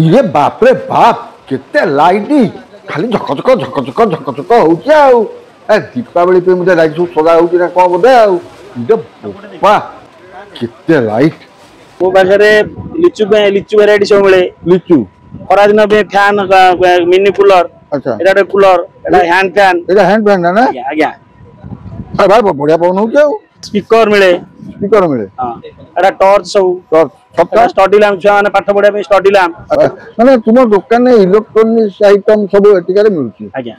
ଇରେ ବାପରେ ବାପ କେତେ ଲାଇଟ୍ ଖାଲି ଝକଝକ ଝକଝକ ଝକଝକ ହଉଛି ଆଉ ଦୀପାବଳି ପାଇଁ ବୋଧେ ଲାଇଟ୍ ସବୁ ସଜା ହଉଛି ନା କ'ଣ ବୋଧେ ଆଉ ଇରେ ବୋପା କେତେ ଲାଇଟ୍। ମୋ ପାଖରେ ଲିଚୁ ଭେରାଇଟି ସବୁ ମିଳେ। ଲିଚୁ ଖରାଦିନ ପାଇଁ ଫ୍ୟାନ ମିନି କୁଲର। ଆଚ୍ଛା ଏଟା ଗୋଟେ କୁଲର, ଏଟା ହ୍ୟାଣ୍ଡ ଫ୍ୟାନ। ଏଇଟା ହ୍ୟାଣ୍ଡ ଫ୍ୟାନ ନା? ଆଜ୍ଞା ଆରେ ଭାଇ ବଢିଆ ପବନ ହଉଛି ଆଉ। ସ୍ପିକର ମିଳେ। ସ୍ପିକର ମିଳେ। ହଁ ଏଟା ଟର୍ଚ ସବୁ। ଷ୍ଟଡି ଲ୍ୟାମ୍ପ, ଛୁଆ ମାନେ ପାଠ ପଢିବା ପାଇଁ ଷ୍ଟଡି ଲ୍ୟାମ୍ପ। ମାନେ ତୁମ ଦୋକାନରେ ଇଲେକ୍ଟ୍ରୋନିକ୍ସ ଆଇଟମ ସବୁ ଏଠିକାରେ ମିଳୁଛି। ଆଜ୍ଞା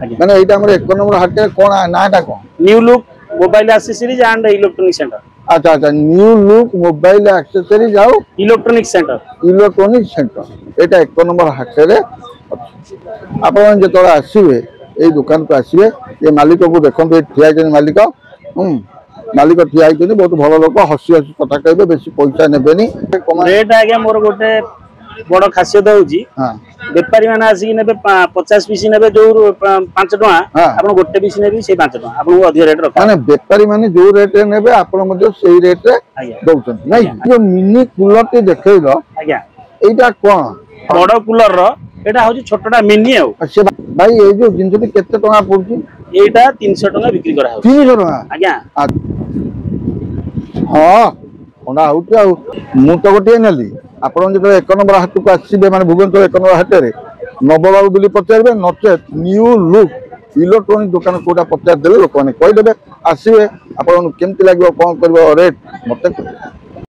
ଆଜ୍ଞା। ମାନେ ଏଇଟା ଆମର 1 ନମ୍ବର ହାଟରେ କ'ଣ ନାଁଟା କ'ଣ? New look mobile accessories and electronic centre. ଆଚ୍ଛା ଆଚ୍ଛା, ନ୍ୟୁ ଲୁକ୍ ମୋବାଇଲ ଆକ୍ସେସରିଜ ଆଉ ଇଲେକ୍ଟ୍ରୋନିକ୍ ସେଣ୍ଟର। ଇଲେକ୍ଟ୍ରୋନିକ୍ ସେଣ୍ଟର ଏଇଟା 1 ନମ୍ବର ହାଟରେ ଅଛି। ଆପଣ ଯେତେବେଳେ ଆସିବେ ଏଇ ଦୋକାନକୁ ଆସିବେ, ଏ ମାଲିକକୁ ଦେଖନ୍ତୁ, ଏଠି ଠିଆ ହେଇଛନ୍ତି ମାଲିକ। ମାଲିକ ଠିଆ ହେଇଛନ୍ତି, ବହୁତ ଭଲ ଲୋକ, ହସି ହସି କଥା କହିବେ, ବେଶୀ ପଇସା ନେବେନି। ରେଟ୍ ଆଜ୍ଞା ମୋର ଗୋଟେ ବଡ ଖାସିୟତ ହଉଛି, ବେପାରୀ ମାନେ ଆସିକି ନେବେ 50 ପିସ୍ ନେବେ, ଯୋଉ 5 ଟଙ୍କା, ଆପଣ ଗୋଟେ ପିସ୍ ନେବେ ସେଇ 5 ଟଙ୍କା, ଆପଣଙ୍କୁ ଅଧିକ ରେଟ୍ ରଖା। ମାନେ ବେପାରୀ ମାନେ ଯୋଉ ରେଟରେ ନେବେ ଆପଣ ମଧ୍ୟ ସେଇ ରେଟରେ ଦଉଛନ୍ତି ନାଇଁ? ଯୋଉ ମିନି କୁଲରଟି ଦେଖେଇଲ, ଆଜ୍ଞା ଏଇଟା କ'ଣ? ବଡ କୁଲର ଏଟା ହଉଛି ଛୋଟଟା ମିନି ଆଉ। ଭାଇ ଏଇ ଯୋଉ ଜିନିଷଟି କେତେ ଟଙ୍କା ପଡୁଛି? ଏଇଟା 300 ଟଙ୍କା ବିକ୍ରି କରା ହଉଛି। 300 ଟଙ୍କା? ଆଜ୍ଞା ହଁ ଥଣ୍ଡା ହଉଛି ଆଉ। ମୁଁ ତ ଗୋଟିଏ ନେଲି, ଆପଣ ଯେତେବେଳେ 1 ନମ୍ବର ହାଟକୁ ଆସିବେ, ମାନେ ଭୁବନେଶ୍ୱର 1 ନମ୍ବର ହାଟରେ ନବବାବୁ ବୋଲି ପଚାରିବେ, ନଚେତ ନ୍ୟୁ ଲୁକ୍ ଇଲେକ୍ଟ୍ରୋନିକ୍ ଦୋକାନ କୋଉଟା ପଚାରିଦେଲେ ଲୋକମାନେ କହିଦେବେ। ଆସିବେ, ଆପଣଙ୍କୁ କେମିତି ଲାଗିବ, କ'ଣ କରିବ, ରେଟ୍ ମତେ କହିବେ।